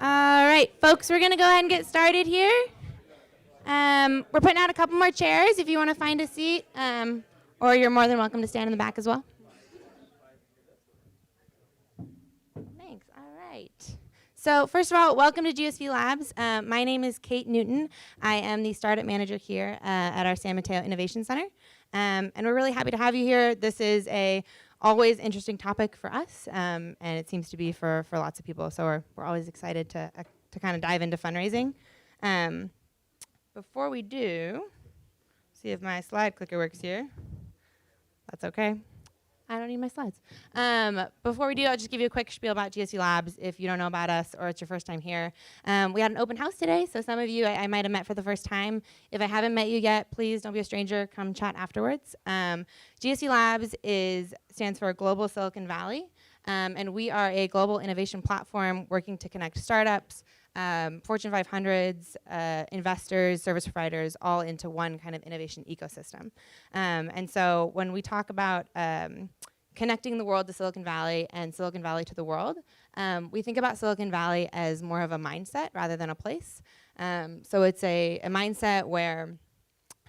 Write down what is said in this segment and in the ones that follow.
All right, folks, we're going to go ahead and get started here. We're putting out a couple more chairs if you want to find a seat, or you're more than welcome to stand in the back as well. Thanks. All right. So first of all, welcome to GSVlabs. My name is Kate Newton. I am the startup manager here at our San Mateo Innovation Center. And we're really happy to have you here. This is a always interesting topic for us, and it seems to be for lots of people. So we're always excited to kind of dive into fundraising. Before we do, see if my slide clicker works here. That's okay. I don't need my slides. Before we do, I'll just give you a quick spiel about GSVlabs if you don't know about us or it's your first time here. We had an open house today, so some of you I might have met for the first time. If I haven't met you yet, please don't be a stranger. Come chat afterwards. GSVlabs stands for Global Silicon Valley, and we are a global innovation platform working to connect startups, Fortune 500s, investors, service providers, all into one kind of innovation ecosystem. And so when we talk about connecting the world to Silicon Valley and Silicon Valley to the world, we think about Silicon Valley as more of a mindset rather than a place. So it's a mindset where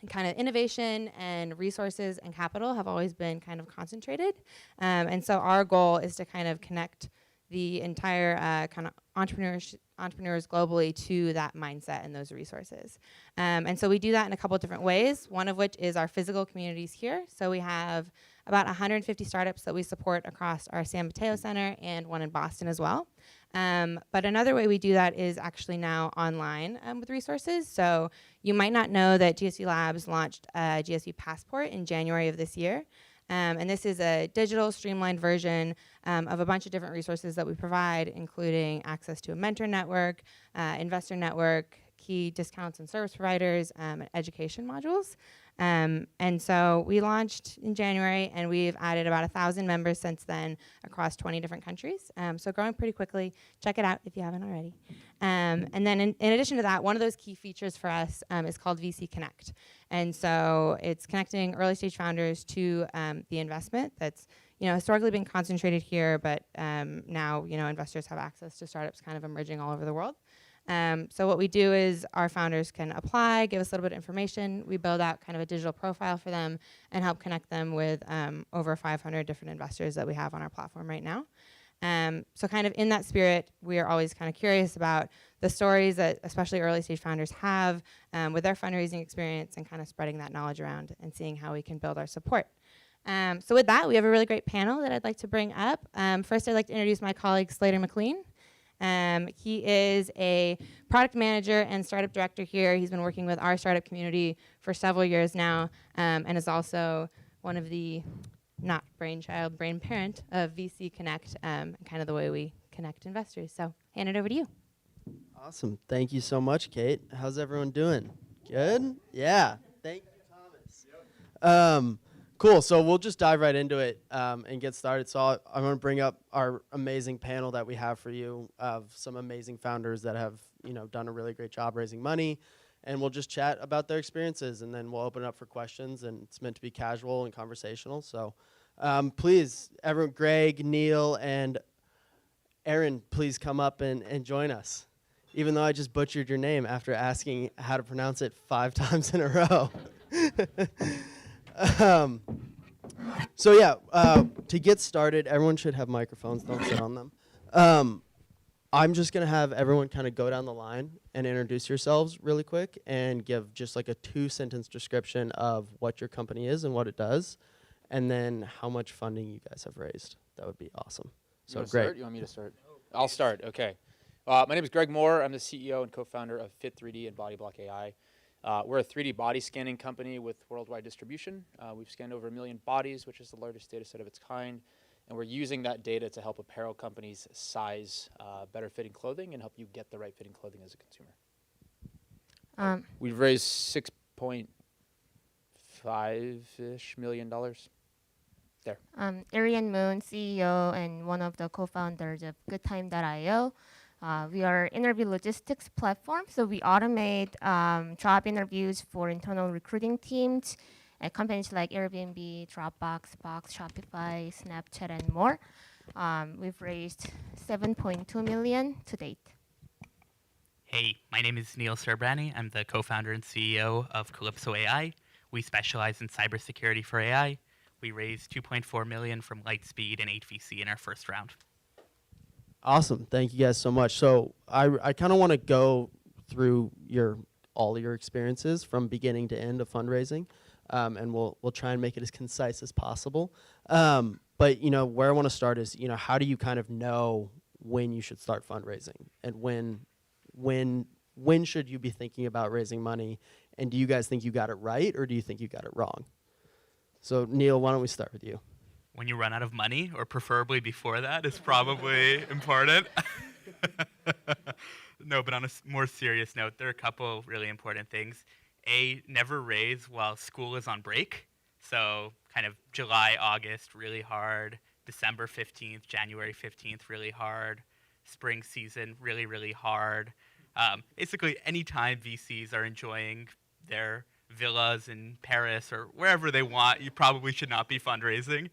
kind of innovation and resources and capital have always been kind of concentrated. And so our goal is to kind of connect the entire kind of entrepreneurs globally to that mindset and those resources. And so we do that in a couple of different ways, one of which is our physical communities here. So we have about 150 startups that we support across our San Mateo Center and one in Boston as well. But another way we do that is actually now online with resources. So you might not know that GSVlabs launched GSV Passport in January of this year. And this is a digital streamlined version of a bunch of different resources that we provide, including access to a mentor network, investor network, key discounts and service providers, and education modules. And so we launched in January, and we've added about 1,000 members since then across 20 different countries. So growing pretty quickly. Check it out if you haven't already. And then in addition to that, one of those key features for us is called VC Connect. And so it's connecting early stage founders to the investment that's historically been concentrated here, but now investors have access to startups kind of emerging all over the world. So what we do is our founders can apply, give us a little bit of information. We build out kind of a digital profile for them and help connect them with over 500 different investors that we have on our platform right now. So kind of in that spirit, we are always kind of curious about the stories that especially early stage founders have with their fundraising experience and kind of spreading that knowledge around and seeing how we can build our support. So with that, we have a really great panel that I'd like to bring up. First, I'd like to introduce my colleague, Slater Mclean. He is a product manager and startup director here. He's been working with our startup community for several years now, and is also one of the, not brainchild, brain parent of VC Connect, and kind of the way we connect investors. So hand it over to you. Awesome. Thank you so much, Kate. How's everyone doing? Good? Yeah. Thank you, Thomas. Cool. So we'll just dive right into it and get started. So I'm going to bring up our amazing panel that we have for you of some amazing founders that have done a really great job raising money. And we'll just chat about their experiences, and then we'll open it up for questions. And it's meant to be casual and conversational. So please, everyone, Greg, Neil, and Ahryun, please come up and join us. Even though I just butchered your name after asking how to pronounce it 5 times in a row. So yeah, to get started, everyone should have microphones, don't sit on them. I'm just gonna have everyone kind of go down the line and introduce yourselves really quick and give just like a 2-sentence description of what your company is and what it does, and then how much funding you guys have raised. That would be awesome. So great. You want me to start? I'll start, okay. My name is Greg Moore. I'm the CEO and co-founder of Fit3D and BodyBlock.ai. We're a 3D body scanning company with worldwide distribution. We've scanned over 1 million bodies, which is the largest data set of its kind. And we're using that data to help apparel companies size better fitting clothing and help you get the right fitting clothing as a consumer. We've raised $6.5-ish million. There. Ahryun Moon, CEO and one of the co-founders of GoodTime.io. We are interview logistics platform, so we automate job interviews for internal recruiting teams at companies like Airbnb, Dropbox, Box, Shopify, Snapchat, and more. We've raised $7.2 million to date. Hey, my name is Neil Serebryany. I'm the co-founder and CEO of Calypso AI. We specialize in cybersecurity for AI. We raised 2.4 million from Lightspeed and 8VC in our first round. Awesome. Thank you guys so much. So I kind of want to go through all your experiences from beginning to end of fundraising, and we'll try and make it as concise as possible. But where I want to start is how do you kind of know when you should start fundraising, and when should you be thinking about raising money, and do you guys think you got it right or do you think you got it wrong? So Neil, why don't we start with you? When you run out of money, or preferably before that, is probably important. No, but on a more serious note, there are a couple really important things. A, never raise while school is on break. So kind of July, August, really hard. December 15th, January 15th, really hard. Spring season, really, really hard. Basically, anytime VCs are enjoying their villas in Paris or wherever they want, you probably should not be fundraising.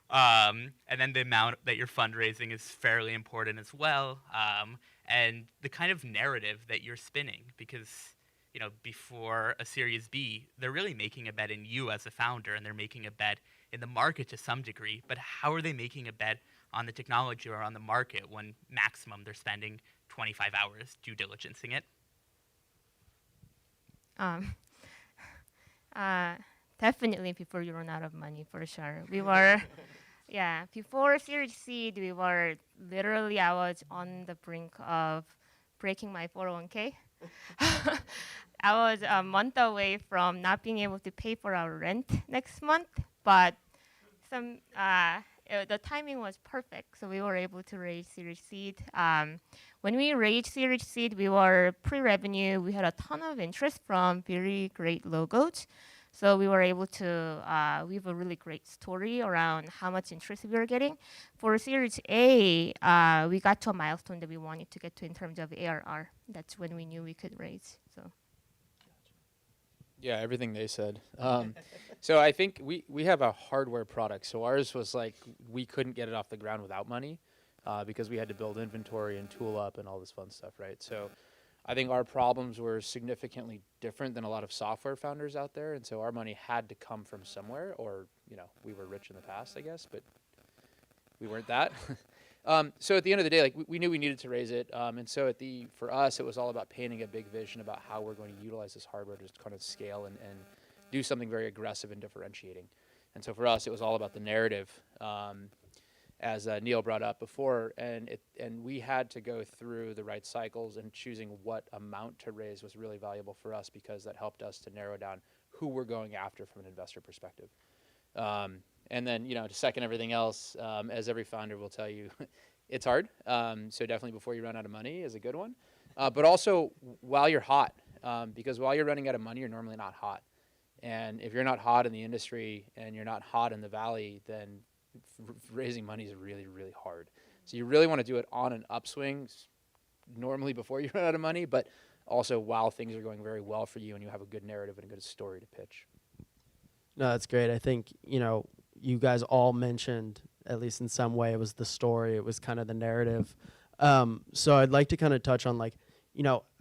And then the amount that you're fundraising is fairly important as well. And the kind of narrative that you're spinning, because before a Series B, they're really making a bet in you as a founder, and they're making a bet in the market to some degree. But how are they making a bet on the technology or on the market when maximum they're spending 25 hours due diligencing it? Definitely before you run out of money, for sure. We were, before Series Seed, we were literally, I was on the brink of breaking my 401k. I was a month away from not being able to pay for our rent next month, but the timing was perfect, so we were able to raise Series Seed. When we raised Series Seed, we were pre-revenue. We had a ton of interest from very great logos. So we were able to, we have a really great story around how much interest we were getting. For Series A, we got to a milestone that we wanted to get to in terms of ARR. That's when we knew we could raise. So. Yeah, everything they said. So I think we have a hardware product. So ours was like, we couldn't get it off the ground without money because we had to build inventory and tool up and all this fun stuff, right? So I think our problems were significantly different than a lot of software founders out there. And so our money had to come from somewhere, or, we were rich in the past, I guess, but we weren't that. So at the end of the day, like we knew we needed to raise it. And so for us, it was all about painting a big vision about how we're going to utilize this hardware to just kind of scale and do something very aggressive and differentiating. And so for us, it was all about the narrative, as Neil brought up before, and we had to go through the right cycles, and choosing what amount to raise was really valuable for us because that helped us to narrow down who we're going after from an investor perspective. And then, to second everything else, as every founder will tell you, it's hard. So definitely before you run out of money is a good one. But also while you're hot, because while you're running out of money, you're normally not hot. And if you're not hot in the industry and you're not hot in the valley, then raising money is really, really hard. So you really want to do it on an upswing, normally before you run out of money, but also while things are going very well for you and you have a good narrative and a good story to pitch. No, that's great. I think, you guys all mentioned, at least in some way, it was the story. It was kind of the narrative. So I'd like to kind of touch on,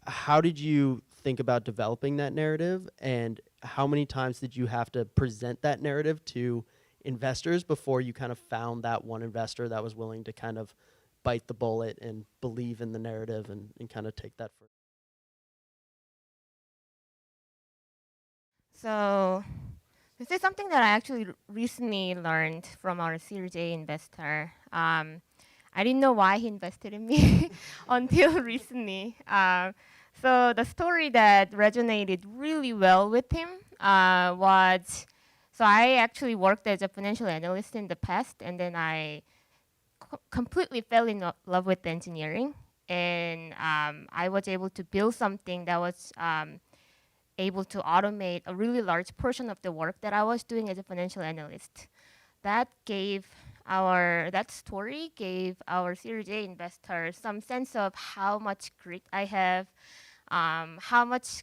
how did you think about developing that narrative, and how many times did you have to present that narrative to investors before you kind of found that one investor that was willing to kind of bite the bullet and believe in the narrative and kind of take that further? So this is something that I actually recently learned from our Series A investor. I didn't know why he invested in me until recently. So the story that resonated really well with him was, so I actually worked as a financial analyst in the past, and then I completely fell in love with engineering. And I was able to build something that was able to automate a really large portion of the work that I was doing as a financial analyst. That story gave our Series A investors some sense of how much grit I have, how much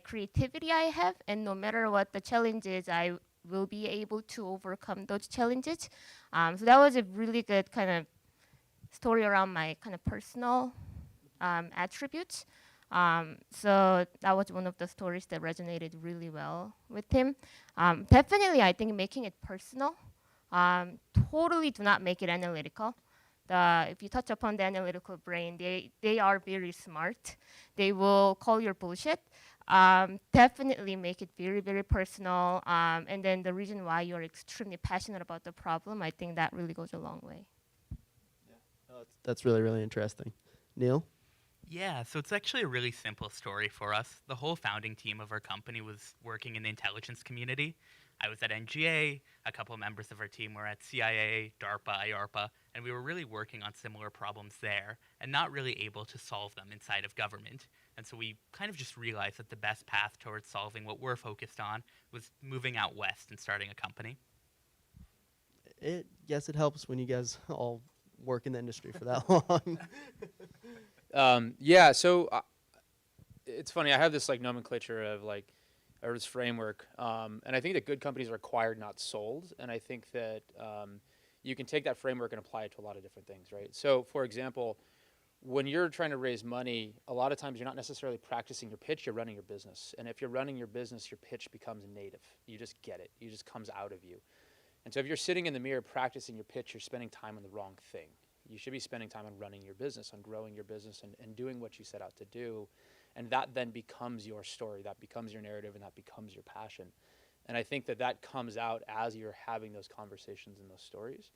creativity I have, and no matter what the challenges, I will be able to overcome those challenges. So that was a really good kind of story around my kind of personal attributes. So that was one of the stories that resonated really well with him. Definitely, I think making it personal. Totally do not make it analytical. If you touch upon the analytical brain, they are very smart. They will call your bullshit. Definitely make it very, very personal. And then the reason why you're extremely passionate about the problem, I think that really goes a long way. Oh, that's really, really interesting. Neil? Yeah, so it's actually a really simple story for us. The whole founding team of our company was working in the intelligence community. I was at NGA, a couple members of our team were at CIA, DARPA, IARPA, and we were really working on similar problems there and not really able to solve them inside of government. And so we kind of just realized that the best path towards solving what we're focused on was moving out west and starting a company. Yes, it helps when you guys all work in the industry for that long. Yeah, so it's funny. I have this like nomenclature of like, or this framework, and I think that good companies are acquired, not sold. And I think that you can take that framework and apply it to a lot of different things, right? So, for example, when you're trying to raise money, a lot of times you're not necessarily practicing your pitch, you're running your business. And if you're running your business, your pitch becomes native. You just get it. It just comes out of you. And so if you're sitting in the mirror practicing your pitch, you're spending time on the wrong thing. You should be spending time on running your business, on growing your business, and doing what you set out to do. And that then becomes your story, that becomes your narrative, and that becomes your passion. And I think that that comes out as you're having those conversations and those stories.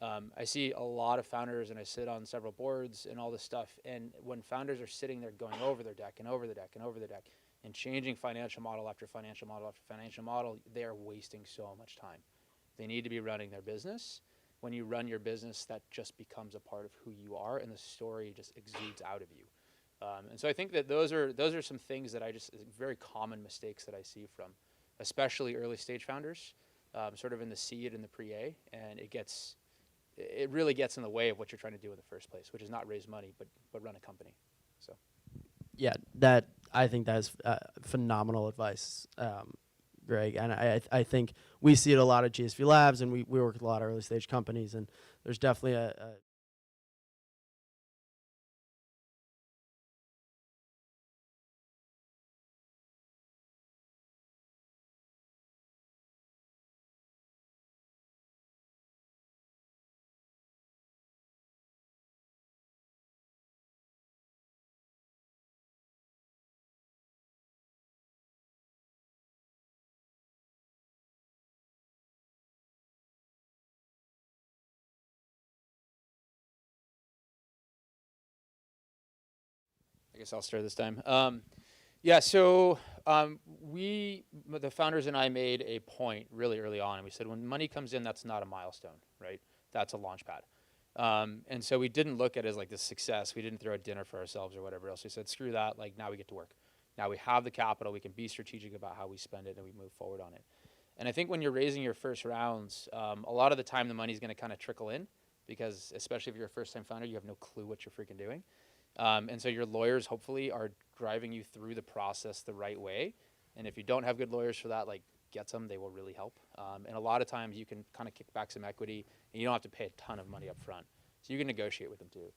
I see a lot of founders, and I sit on several boards and all this stuff, and when founders are sitting there going over their deck and over the deck and over the deck and changing financial model after financial model after financial model, they are wasting so much time. They need to be running their business. When you run your business, that just becomes a part of who you are, and the story just exudes out of you. And so I think that those are some things that very common mistakes that I see from, especially early stage founders, sort of in the seed and the pre-A, and it really gets in the way of what you're trying to do in the first place, which is not raise money, but run a company. So, Yeah, I think that is phenomenal advice, Greg. And I think we see it a lot at GSVlabs, and we work with a lot of early stage companies, and there's definitely a I guess I'll start this time. Yeah, so the founders and I made a point really early on, and we said when money comes in, that's not a milestone, right? That's a launch pad. And so we didn't look at it as like this success. We didn't throw a dinner for ourselves or whatever else. We said, screw that, like now we get to work. Now we have the capital, we can be strategic about how we spend it, and we move forward on it. And I think when you're raising your first rounds, a lot of the time the money's gonna kind of trickle in, because especially if you're a first time founder, you have no clue what you're freaking doing. And so your lawyers hopefully are driving you through the process the right way. And if you don't have good lawyers for that, like get some, they will really help. And a lot of times you can kind of kick back some equity and you don't have to pay a ton of money up front. So you can negotiate with them too.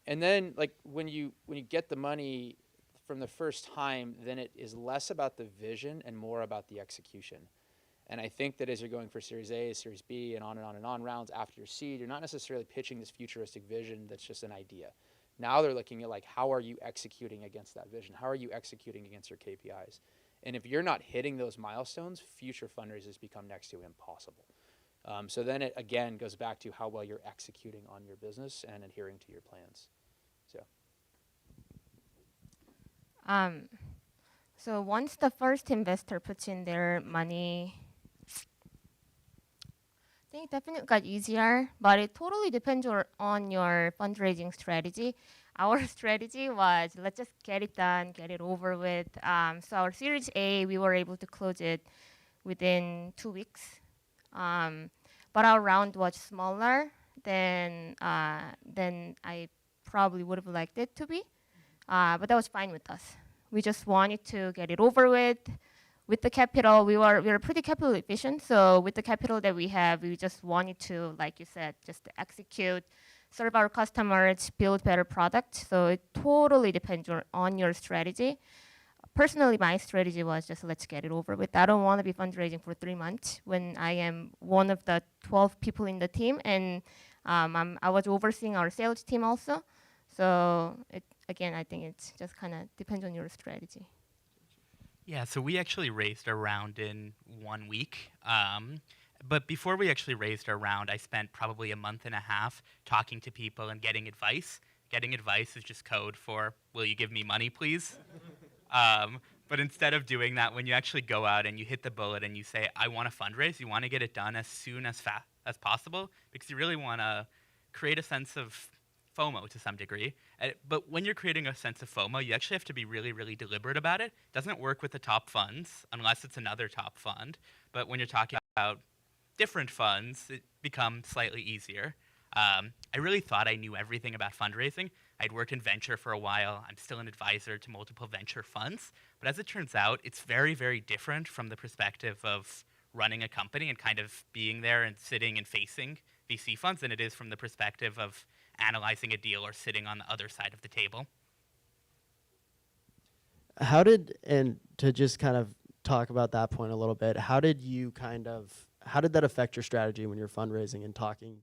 And then like when you get the money from the first time, then it is less about the vision and more about the execution. And I think that as you're going for Series A, Series B, and on and on and on rounds after your seed, you're not necessarily pitching this futuristic vision that's just an idea. Now they're looking at like, how are you executing against that vision? How are you executing against your KPIs? And if you're not hitting those milestones, future fundraisers become next to impossible. So then it again goes back to how well you're executing on your business and adhering to your plans. So once the first investor puts in their money, I think it definitely got easier, but it totally depends on your fundraising strategy. Our strategy was, let's just get it done, get it over with. So our Series A, we were able to close it within 2 weeks. But our round was smaller than I probably would have liked it to be. But that was fine with us. We just wanted to get it over with. With the capital, we were pretty capital efficient. So with the capital that we have, we just wanted to, like you said, just execute, serve our customers, build better products. So it totally depends on your strategy. Personally, my strategy was just let's get it over with. I don't want to be fundraising for 3 months when I am one of the 12 people in the team, and I was overseeing our sales team also. So again, I think it just kind of depends on your strategy. Yeah, so we actually raised our round in 1 week. But before we actually raised our round, I spent probably a month and a half talking to people and getting advice. Getting advice is just code for, will you give me money, please? But instead of doing that, when you actually go out and you hit the bullet and you say, I want to fundraise, you want to get it done as soon as fast as possible because you really want to create a sense of FOMO to some degree. But when you're creating a sense of FOMO, you actually have to be really, really deliberate about it. It doesn't work with the top funds unless it's another top fund. But when you're talking about different funds, it becomes slightly easier. I really thought I knew everything about fundraising. I'd worked in venture for a while. I'm still an advisor to multiple venture funds. But as it turns out, it's very, very different from the perspective of running a company and kind of being there and sitting and facing VC funds than it is from the perspective of analyzing a deal or sitting on the other side of the table. And to just kind of talk about that point a little bit, how did that affect your strategy when you're fundraising and talking?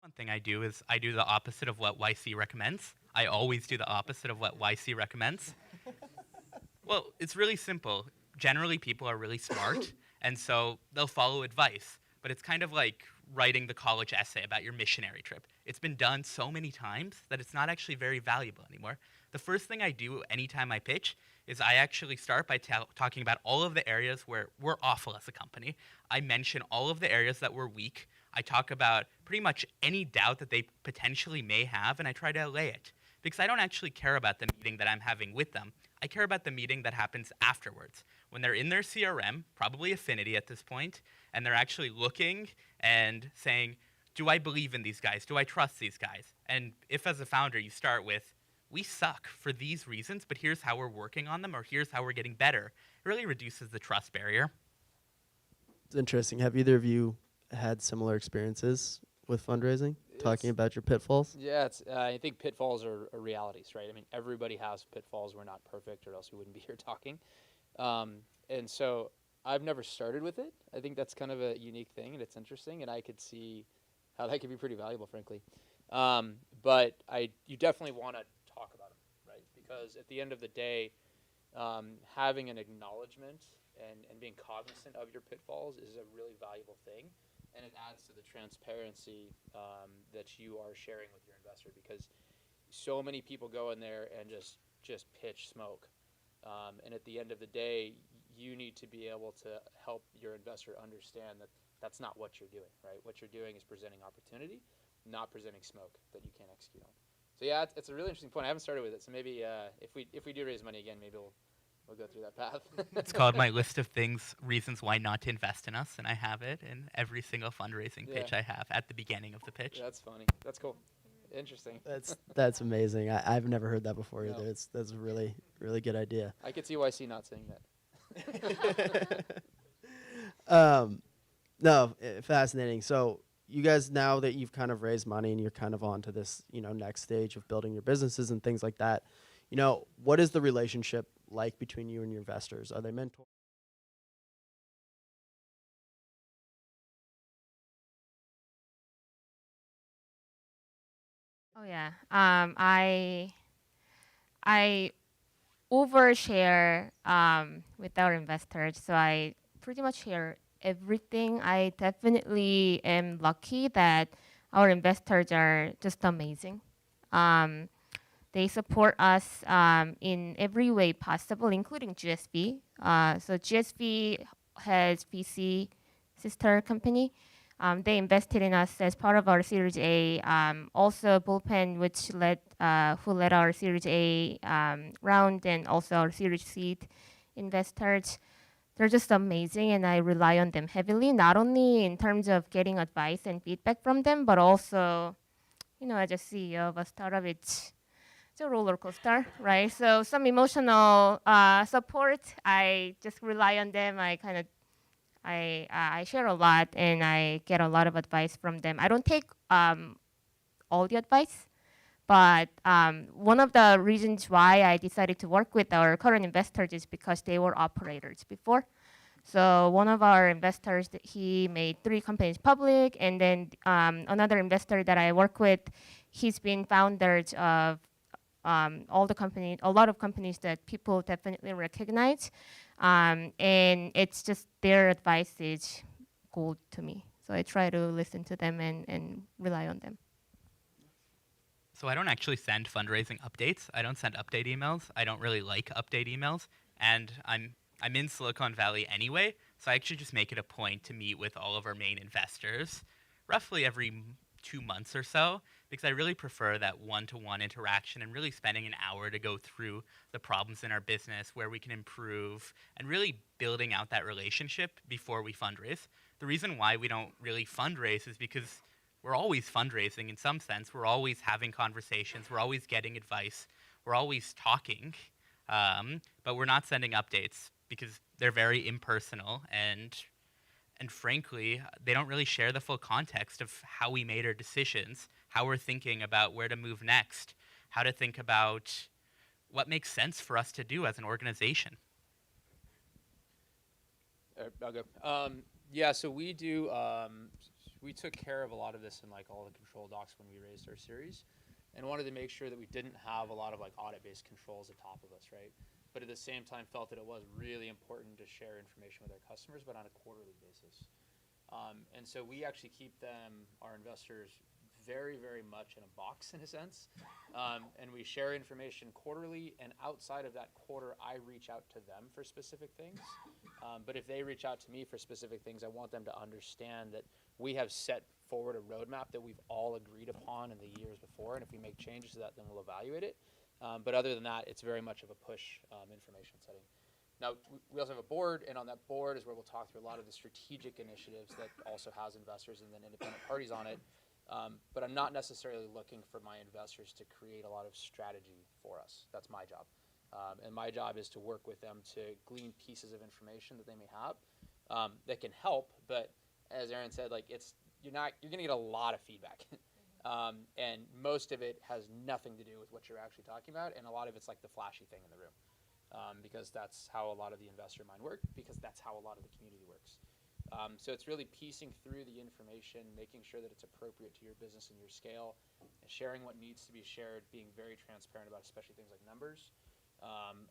One thing I do is I do the opposite of what YC recommends. I always do the opposite of what YC recommends. Well, it's really simple. Generally, people are really smart, and so they'll follow advice. But it's kind of like writing the college essay about your missionary trip. It's been done so many times that it's not actually very valuable anymore. The first thing I do anytime I pitch is I actually start by talking about all of the areas where we're awful as a company. I mention all of the areas that we're weak. I talk about pretty much any doubt that they potentially may have, and I try to allay it. Because I don't actually care about the meeting that I'm having with them. I care about the meeting that happens afterwards. When they're in their CRM, probably Affinity at this point, and they're actually looking and saying, do I believe in these guys? Do I trust these guys? And if as a founder you start with, we suck for these reasons, but here's how we're working on them, or here's how we're getting better, it really reduces the trust barrier. It's interesting. Have either of you had similar experiences with fundraising, talking about your pitfalls? Yeah, I think pitfalls are realities, right? I mean, everybody has pitfalls. We're not perfect, or else we wouldn't be here talking. And so I've never started with it. I think that's kind of a unique thing, and it's interesting, and I could see how that could be pretty valuable, frankly. But you definitely want to talk about them, right? Because at the end of the day, having an acknowledgement and being cognizant of your pitfalls is a really valuable thing. And it adds to the transparency that you are sharing with your investor, because so many people go in there and just pitch smoke. And at the end of the day, you need to be able to help your investor understand that that's not what you're doing, right? What you're doing is presenting opportunity, not presenting smoke that you can't execute on. So yeah, it's a really interesting point. I haven't started with it, so maybe if we do raise money again, maybe we'll go through that path. It's called my list of reasons why not to invest in us, and I have it in every single fundraising pitch I have at the beginning of the pitch. Yeah, that's funny. That's cool. Interesting. That's amazing. I've never heard that before either. That's a really, really good idea. I could see YC not saying that. Fascinating. So you guys, now that you've kind of raised money and you're kind of on to this, next stage of building your businesses and things like that, what is the relationship like between you and your investors? Are they mentors? Oh yeah. I overshare with our investors, so I pretty much share everything. I definitely am lucky that our investors are just amazing. They support us in every way possible, including GSV. So GSV has VC sister company. They invested in us as part of our Series A. Also, Bullpen, who led our Series A round, and also our Series Seed investors. They're just amazing, and I rely on them heavily, not only in terms of getting advice and feedback from them, but also, as a CEO of a startup, it's a roller coaster, right? So some emotional support, I just rely on them. I kind of I share a lot and I get a lot of advice from them. I don't take all the advice, but one of the reasons why I decided to work with our current investors is because they were operators before. So one of our investors, he made 3 companies public, and then another investor that I work with, he's been founders of all the companies, a lot of companies that people definitely recognize, and it's just their advice is gold to me. So I try to listen to them and rely on them. So I don't actually send fundraising updates. I don't send update emails. I don't really like update emails, and I'm in Silicon Valley anyway, so I actually just make it a point to meet with all of our main investors roughly every 2 months or so, because I really prefer that one-to-one interaction and really spending an hour to go through the problems in our business, where we can improve, and really building out that relationship before we fundraise. The reason why we don't really fundraise is because we're always fundraising in some sense. We're always having conversations. We're always getting advice. We're always talking, but we're not sending updates because they're very impersonal, and frankly, they don't really share the full context of how we made our decisions, how we're thinking about where to move next, how to think about what makes sense for us to do as an organization. I'll go. Yeah, so we do. We took care of a lot of this in like all the control docs when we raised our series, and wanted to make sure that we didn't have a lot of like audit-based controls atop of us, right? But at the same time felt that it was really important to share information with our customers, but on a quarterly basis. And so we actually keep them, our investors, very, very much in a box in a sense. And we share information quarterly, and outside of that quarter, I reach out to them for specific things. But if they reach out to me for specific things, I want them to understand that we have set forward a roadmap that we've all agreed upon in the years before, and if we make changes to that, then we'll evaluate it. But other than that, it's very much of a push information setting. Now, we also have a board, and on that board is where we'll talk through a lot of the strategic initiatives that also has investors and then independent parties on it. But I'm not necessarily looking for my investors to create a lot of strategy for us. That's my job. And my job is to work with them to glean pieces of information that they may have that can help. But as Ahryun said, like you're going to get a lot of feedback. And most of it has nothing to do with what you're actually talking about, and a lot of it's like the flashy thing in the room. Because that's how a lot of the investor mind works, because that's how a lot of the community works. So it's really piecing through the information, making sure that it's appropriate to your business and your scale, and sharing what needs to be shared, being very transparent about especially things like numbers,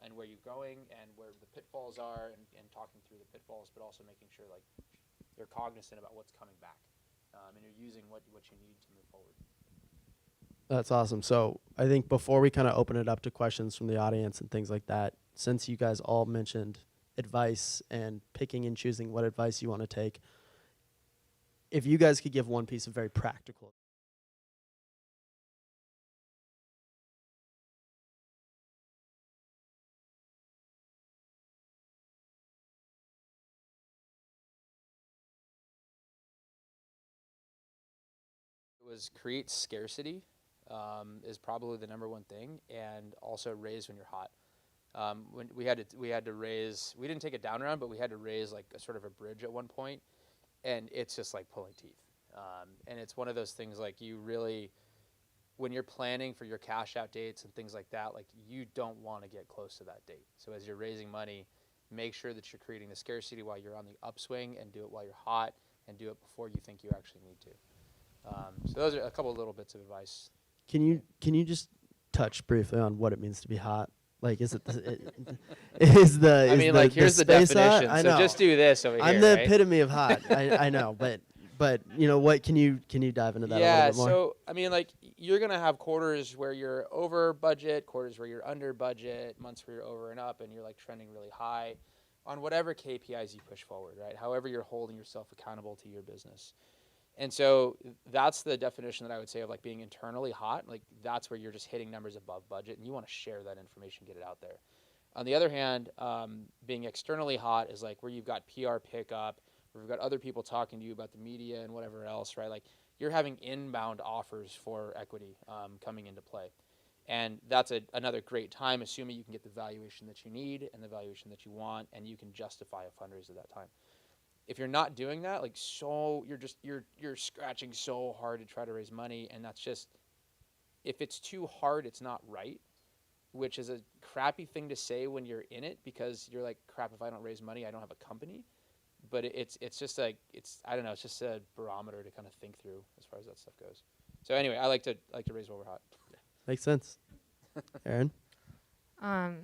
and where you're going and where the pitfalls are, and talking through the pitfalls, but also making sure like you're cognizant about what's coming back, and you're using what you need to move forward. That's awesome. So I think before we kind of open it up to questions from the audience and things like that, since you guys all mentioned advice and picking and choosing what advice you want to take, if you guys could give one piece of very practical. It was create scarcity is probably the number one thing, and also raise when you're hot. When we had to raise, we didn't take it down round, but we had to raise like a sort of a bridge at one point, and it's just like pulling teeth. And it's one of those things like you really, when you're planning for your cash out dates and things like that, like you don't want to get close to that date. So as you're raising money, make sure that you're creating the scarcity while you're on the upswing, and do it while you're hot, and do it before you think you actually need to. So those are a couple of little bits of advice. Can you just touch briefly on what it means to be hot? Like, is it here's the definition. I So know. just do this over here. I'm the right? epitome of hot. I know, but you know what? Can you dive into that a little bit more? So I mean, like you're gonna have quarters where you're over budget, quarters where you're under budget, months where you're over and up, and you're like trending really high on whatever KPIs you push forward, right? However you're holding yourself accountable to your business. And so that's the definition that I would say of like being internally hot. Like that's where you're just hitting numbers above budget, and you want to share that information, get it out there. On the other hand, being externally hot is like where you've got PR pickup, where you've got other people talking to you about the media and whatever else, right? Like you're having inbound offers for equity coming into play. And that's another great time, assuming you can get the valuation that you need and the valuation that you want, and you can justify a fundraise at that time. if you're not doing that, like you're scratching so hard to try to raise money, and that's just, if it's too hard, it's not right, which is a crappy thing to say when you're in it, because you're like, crap, if I don't raise money, I don't have a company. But it's just like, I don't know, it's just a barometer to kind of think through as far as that stuff goes. So anyway, I like to raise while we're hot. Makes sense. Ahryun? I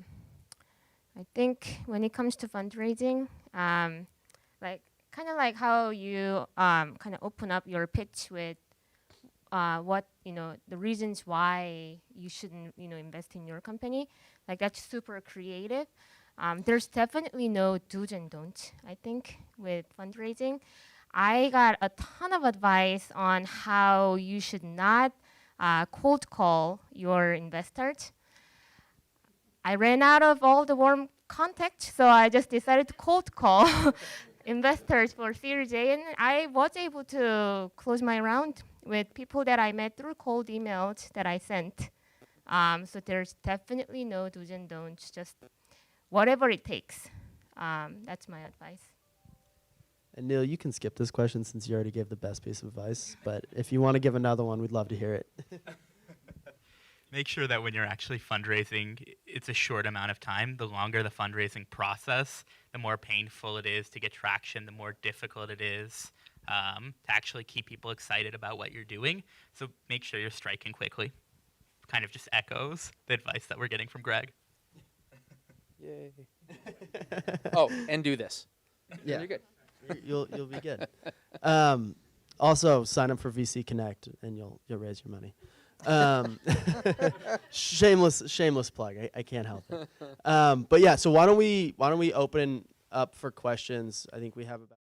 think when it comes to fundraising, like kind of like how you kind of open up your pitch with what the reasons why you shouldn't invest in your company, like that's super creative. There's definitely no do's and don'ts, I think, with fundraising. I got a ton of advice on how you should not cold call your investors. I ran out of all the warm contacts, so I just decided to cold call investors for Series A, and I was able to close my round with people that I met through cold emails that I sent. So there's definitely no do's and don'ts, just whatever it takes. That's my advice. And Neil, you can skip this question since you already gave the best piece of advice, but if you want to give another one, we'd love to hear it. Make sure that when you're actually fundraising, it's a short amount of time. The longer the fundraising process, the more painful it is to get traction, the more difficult it is to actually keep people excited about what you're doing. So make sure you're striking quickly. Kind of just echoes the advice that we're getting from Greg. Yay. Oh, and do this. Yeah. You're good. You'll be good. Also, sign up for VC Connect, and you'll raise your money. Shameless plug. I can't help it. But yeah, so why don't we open up for questions? I think we have about.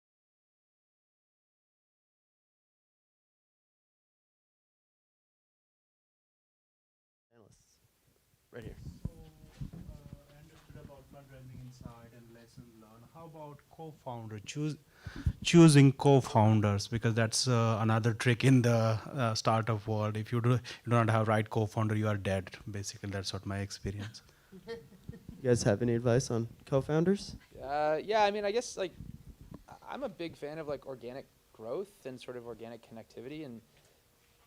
Panelists, right here. I understood about fundraising inside and lessons learned. How about co-founder? Choosing co-founders, because that's another trick in the startup world. If you do not have right co-founder, you are dead. Basically, that's what my experience. You guys have any advice on co-founders? Yeah, I mean, I guess like I'm a big fan of like organic growth and sort of organic connectivity. And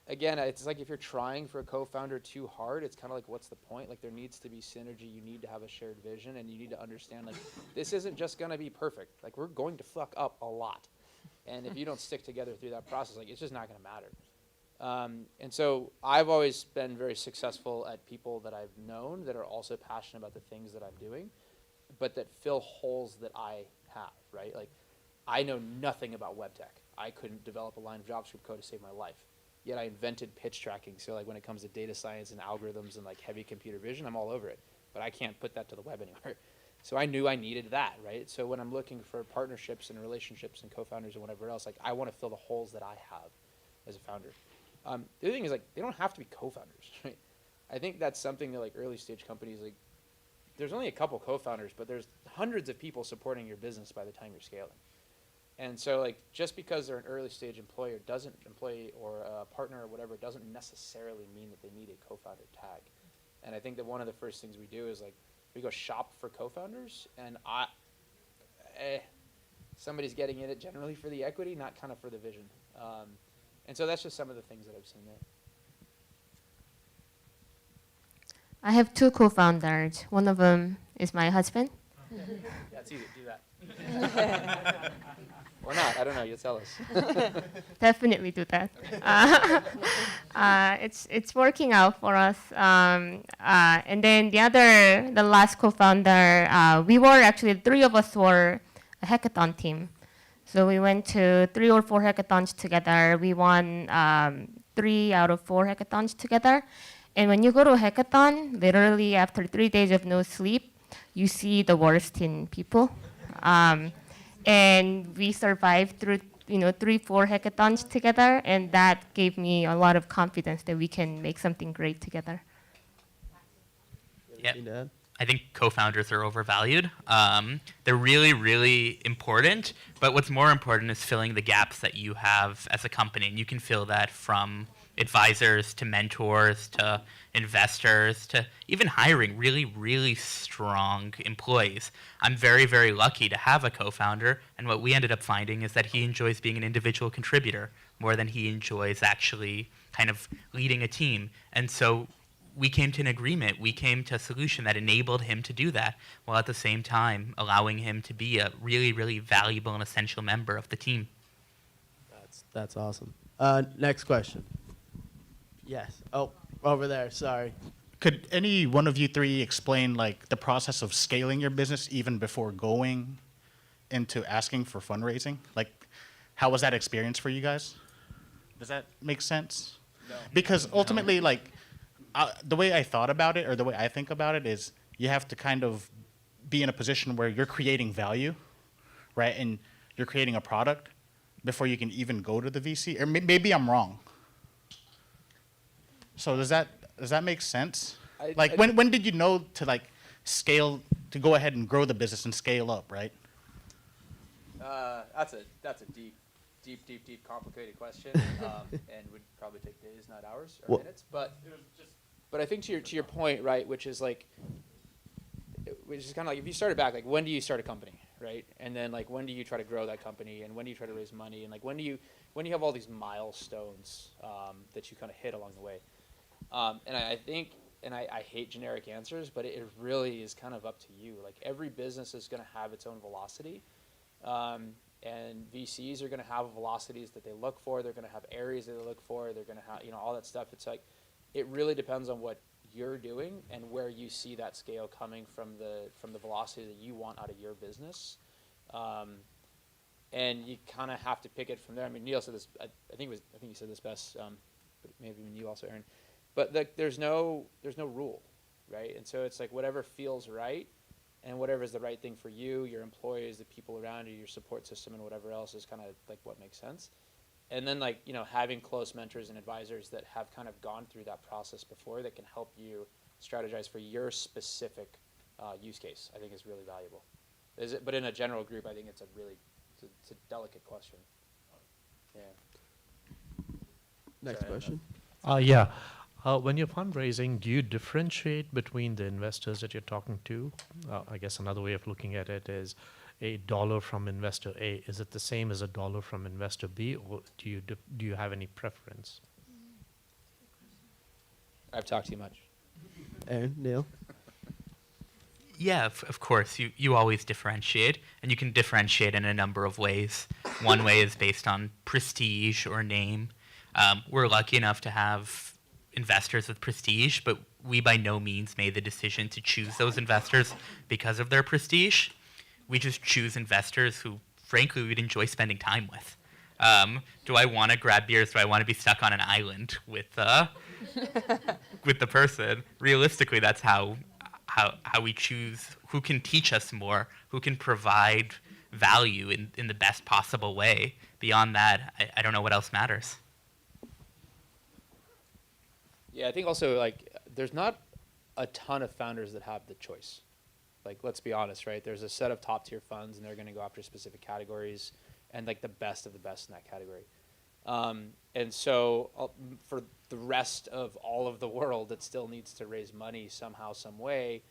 again, it's like if you're trying for a co-founder too hard, it's kind of like, what's the point? Like there needs to be synergy. You need to have a shared vision, and you need to understand like this isn't just going to be perfect. Like we're going to fuck up a lot. And if you don't stick together through that process, like it's just not going to matter. And so I've always been very successful at people that I've known that are also passionate about the things that I'm doing, but that fill holes that I have, right? Like I know nothing about web tech. I couldn't develop a line of JavaScript code to save my life. Yet I invented pitch tracking. So like when it comes to data science and algorithms and like heavy computer vision, I'm all over it. But I can't put that to the web anymore. So I knew I needed that, right? So when I'm looking for partnerships and relationships and co-founders and whatever else, like I want to fill the holes that I have as a founder. The other thing is like they don't have to be co-founders, right? I think that's something that like early stage companies, like there's only a couple co-founders, but there's hundreds of people supporting your business by the time you're scaling. And so like just because they're an early stage employee or a partner or whatever doesn't necessarily mean that they need a co-founder tag. And I think that one of the first things we do is like we go shop for co-founders, and somebody's getting in it generally for the equity, not kind of for the vision. And so that's just some of the things that I've seen there. I have 2 co-founders. One of them is my husband. Yeah, it's easy. Do that. Or not. I don't know. You tell us. Definitely do that. It's working out for us. And then the last co-founder, we were actually 3 of us were a hackathon team. So we went to 3 or 4 hackathons together. We won 3 out of 4 hackathons together. And when you go to a hackathon, literally after 3 days of no sleep, you see the worst in people. And we survived through 3-4 hackathons together, and that gave me a lot of confidence that we can make something great together. Yeah, I think co-founders are overvalued. They're really, really important, but what's more important is filling the gaps that you have as a company, and you can fill that from advisors to mentors to investors to even hiring really, really strong employees. I'm very, very lucky to have a co-founder, and what we ended up finding is that he enjoys being an individual contributor more than he enjoys actually kind of leading a team. And so we came to an agreement, we came to a solution that enabled him to do that, while at the same time allowing him to be a really, really valuable and essential member of the team. That's awesome. Next question. Yes. Oh, over there. Sorry. Could any one of you three explain like the process of scaling your business even before going into asking for fundraising? Like, how was that experience for you guys? Does that make sense? No. Because ultimately, like, the way I thought about it, or the way I think about it, is you have to kind of be in a position where you're creating value, right? And you're creating a product before you can even go to the VC. Or maybe I'm wrong. So does that make sense? When did you know to like scale, to go ahead and grow the business and scale up, right? That's a deep, complicated question, and would probably take days, not hours or minutes. But I think to your point, right, which is kind of like if you started back, like when do you start a company, right? And then like when do you try to grow that company, and when do you try to raise money, and like when do you have all these milestones that you kind of hit along the way. And I think, and I hate generic answers, but it really is kind of up to you. Like every business is going to have its own velocity. And VCs are going to have velocities that they look for. They're going to have areas that they look for. They're going to have, all that stuff. It's like, it really depends on what you're doing and where you see that scale coming from the velocity that you want out of your business. And you kind of have to pick it from there. I mean, Neil said this, I think you said this best, but maybe even you also, Ahryun. But there's no rule, right? And so it's like whatever feels right, and whatever is the right thing for you, your employees, the people around you, your support system, and whatever else is kind of like what makes sense. And then like, having close mentors and advisors that have kind of gone through that process before that can help you strategize for your specific use case, I think is really valuable. But in a general group, I think it's a delicate question. Yeah. Next question. When you're fundraising, do you differentiate between the investors that you're talking to? I guess another way of looking at it is $1 from investor A. Is it the same as $1 from investor B, or do you have any preference? I've talked too much. Ahryun, Neil? Yeah, of course. You always differentiate, and you can differentiate in a number of ways. One way is based on prestige or name. We're lucky enough to have investors with prestige, but we by no means made the decision to choose those investors because of their prestige. We just choose investors who, frankly, we'd enjoy spending time with. Do I want to grab beers? Do I want to be stuck on an island with with the person? Realistically, that's how we choose who can teach us more, who can provide value in the best possible way. Beyond that, I don't know what else matters. Yeah, I think also like there's not a ton of founders that have the choice. Like, let's be honest, right? There's a set of top tier funds, and they're going to go after specific categories, and like the best of the best in that category. And so for the rest of all of the world that still needs to raise money somehow, some way,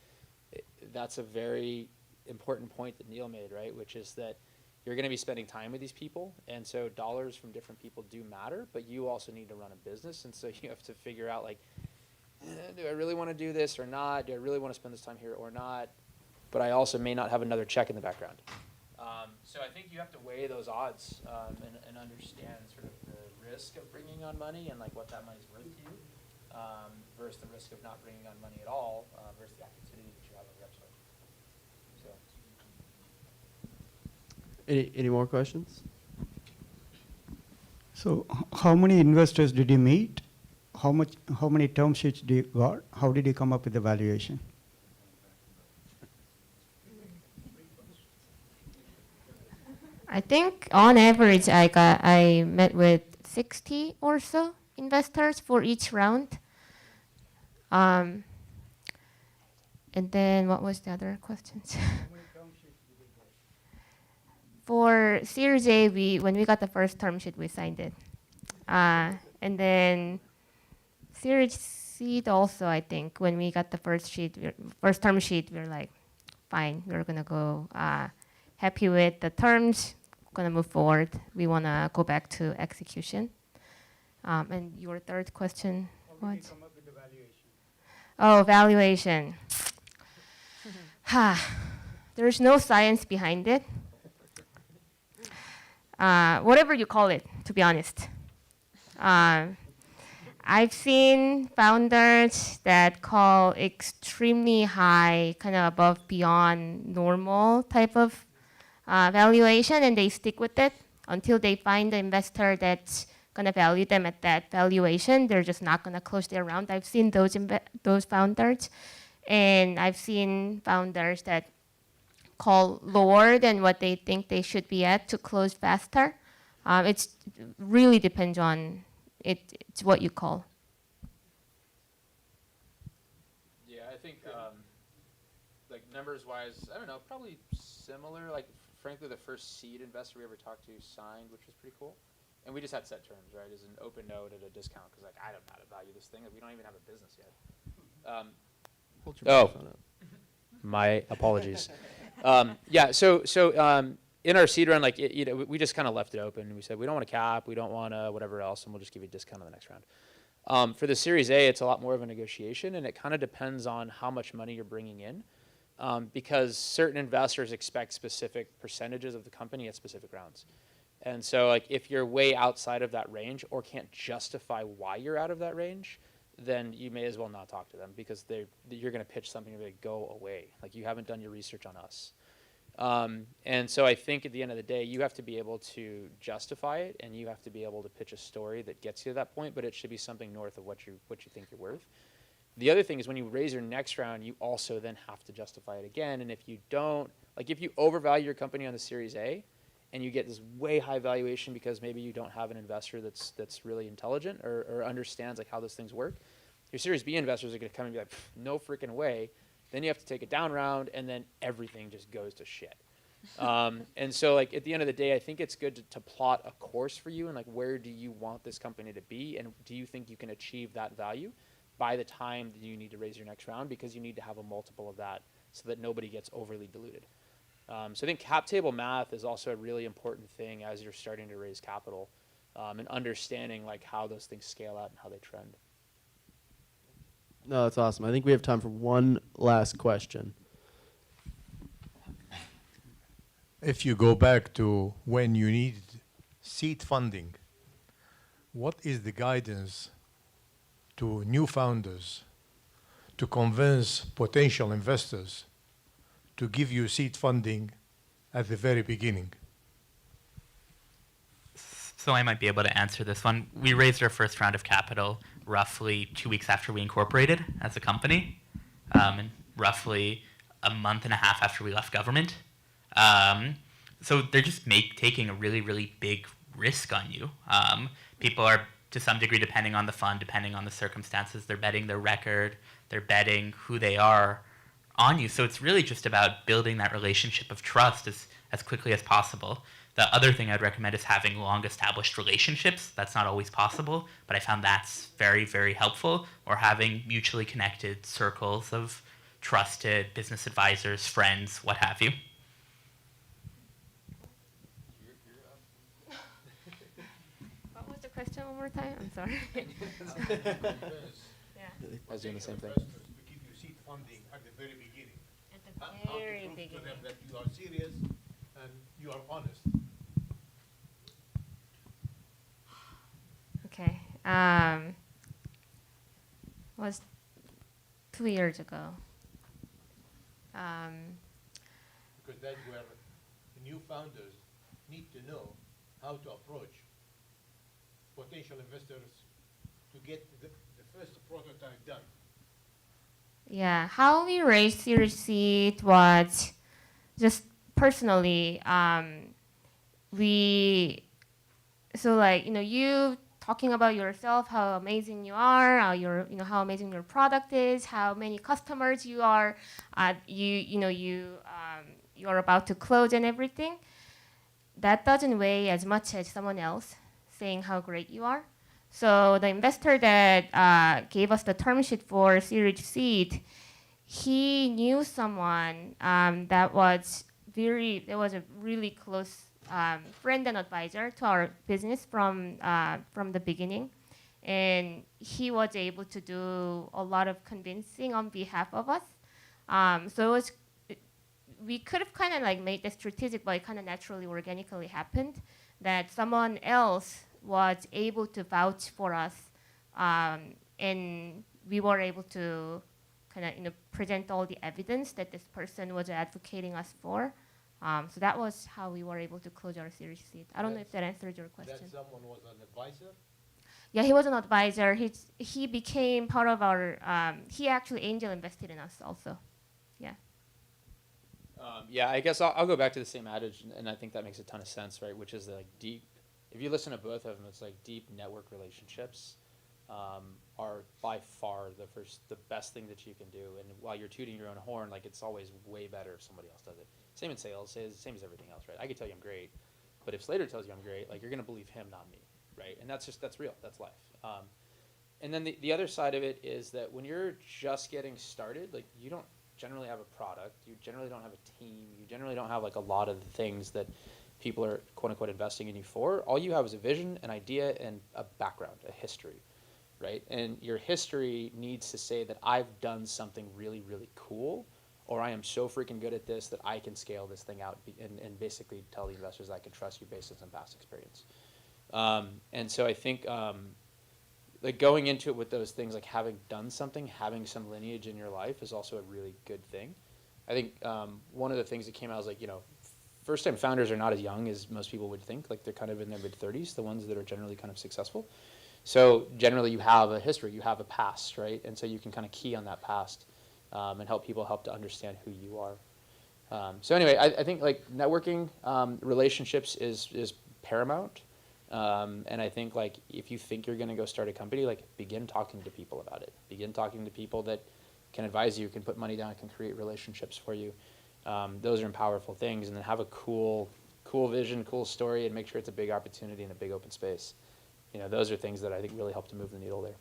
that's a very important point that Neil made, right? Which is that you're going to be spending time with these people, and so dollars from different people do matter, but you also need to run a business, and so you have to figure out like, do I really want to do this or not? Do I really want to spend this time here or not? But I also may not have another check in the background. So I think you have to weigh those odds and understand sort of the risk of bringing on money and like what that money's worth to you versus the risk of not bringing on money at all versus the opportunity that you have on the upside. So. Any more questions? So how many investors did you meet? How many term sheets did you got? How did you come up with the valuation? I think on average I met with 60 or so investors for each round. And then what was the other questions? For Series A, when we got the first term sheet, we signed it. And then Series seed also, I think, when we got the first term sheet, we were like, fine, we're gonna go happy with the terms, gonna move forward. We wanna go back to execution. And your third question How did was? you come up with the valuation? Oh, valuation. There's no science behind it. Whatever you call it, to be honest. I've seen founders that call extremely high, kind of above beyond normal type of valuation, and they stick with it until they find the investor that's going to value them at that valuation. They're just not going to close their round. I've seen those founders, and I've seen founders that call lower than what they think they should be at to close faster. It really depends on it's what you call. Yeah, I think like numbers-wise, I don't know, probably similar. Like, frankly, the first seed investor we ever talked to signed, which was pretty cool. And we just had set terms, right, as an open note at a discount, because, like, I don't know how to value this thing. Like, we don't even have a business yet. Hold your microphone up. My apologies. Yeah, so in our seed round, like, we just kind of left it open. And we said, we don't want to cap, we don't want to whatever else, and we'll just give you a discount on the next round. For the Series A, it's a lot more of a negotiation, and it kind of depends on how much money you're bringing in, because certain investors expect specific percentages of the company at specific rounds. And so, like, if you're way outside of that range or can't justify why you're out of that range, then you may as well not talk to them, because you're going to pitch something and they go away. Like, you haven't done your research on us. And so I think at the end of the day, you have to be able to justify it, and you have to be able to pitch a story that gets you to that point, but it should be something north of what you think you're worth. The other thing is, when you raise your next round, you also then have to justify it again. And if you don't, like, if you overvalue your company on the Series A, and you get this way high valuation because maybe you don't have an investor that's really intelligent or understands, like, how those things work, your Series B investors are going to come and be like, no freaking way. Then you have to take a down round, and then everything just goes to shit. And so, like, at the end of the day, I think it's good to plot a course for you, and, like, where do you want this company to be, and do you think you can achieve that value by the time that you need to raise your next round, because you need to have a multiple of that so that nobody gets overly diluted. So I think cap table math is also a really important thing as you're starting to raise capital, and understanding, like, how those things scale out and how they trend. No, that's awesome. I think we have time for one last question. If you go back to when you needed seed funding, what is the guidance to new founders to convince potential investors to give you seed funding at the very beginning? So I might be able to answer this one. We raised our first round of capital roughly 2 weeks after we incorporated as a company, and roughly a month and a half after we left government. So they're just taking a really, really big risk on you. People are, to some degree, depending on the fund, depending on the circumstances, they're betting their record, they're betting who they are on you. So it's really just about building that relationship of trust as quickly as possible. The other thing I'd recommend is having long-established relationships. That's not always possible, but I found that's very, very helpful. Or having mutually connected circles of trusted business advisors, friends, what have you. What was the question one more time? I'm sorry. Yeah. I was doing the same thing. To give you seed funding at the very beginning. At the How to very prove to beginning. them that you are serious and you are honest. Okay. Was 2 years ago. Because that's where new founders need to know how to approach potential investors to get the first prototype done. Yeah, how we raised Series C was just personally. You talking about yourself, how amazing you are, how amazing your product is, how many customers you are, you are about to close and everything. That doesn't weigh as much as someone else saying how great you are. So the investor that gave us the term sheet for Series Seed, he knew someone that was a really close friend and advisor to our business from the beginning, and he was able to do a lot of convincing on behalf of us. So we could have kind of like made this strategic, but it kind of naturally, organically happened that someone else was able to vouch for us, and we were able to kind of present all the evidence that this person was advocating us for. So that was how we were able to close our Series Seed. I don't know if that answered your question. That someone was an advisor? Yeah, he was an advisor. He became part of our. He actually angel invested in us also. Yeah. Yeah, I guess I'll go back to the same adage, and I think that makes a ton of sense, right? Which is like deep. If you listen to both of them, it's like deep network relationships are by far the best thing that you can do. And while you're tooting your own horn, like it's always way better if somebody else does it. Same in sales, same as everything else, right? I could tell you I'm great, but if Slater tells you I'm great, like you're gonna believe him, not me, right? And that's real, that's life. And then the other side of it is that when you're just getting started, like you don't generally have a product, you generally don't have a team, you generally don't have like a lot of the things that people are quote unquote investing in you for. All you have is a vision, an idea, and a background, a history, right? And your history needs to say that I've done something really, really cool, or I am so freaking good at this that I can scale this thing out and basically tell the investors I can trust you based on some past experience. And so I think like going into it with those things, like having done something, having some lineage in your life is also a really good thing. I think one of the things that came out is like, first-time founders are not as young as most people would think. Like they're kind of in their mid-30s, the ones that are generally kind of successful. So generally you have a history, you have a past, right? And so you can kind of key on that past and help people to understand who you are. So anyway, I think like networking, relationships is paramount. And I think like if you think you're going to go start a company, like begin talking to people about it. Begin talking to people that can advise you, can put money down, can create relationships for you. Those are powerful things. And then have a cool vision, cool story, and make sure it's a big opportunity in a big open space. Those are things that I think really help to move the needle there.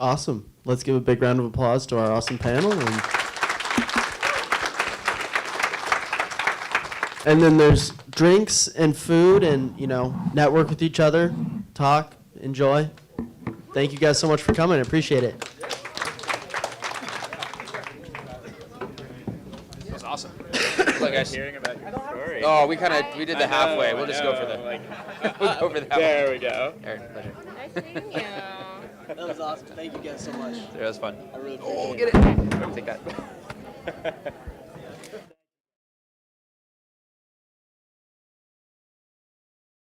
Awesome. Let's give a big round of applause to our awesome panel. And then there's drinks and food and, network with each other, talk, enjoy. Thank you guys so much for coming. I appreciate it. That was awesome. Look, guys. Hearing about your story. Oh, we did the halfway. We'll just go for the. We'll go for the halfway. There we go. Eric, pleasure. Nice meeting you. That was awesome. Thank you guys so much. That was fun. I really appreciate it. Get it. Take that.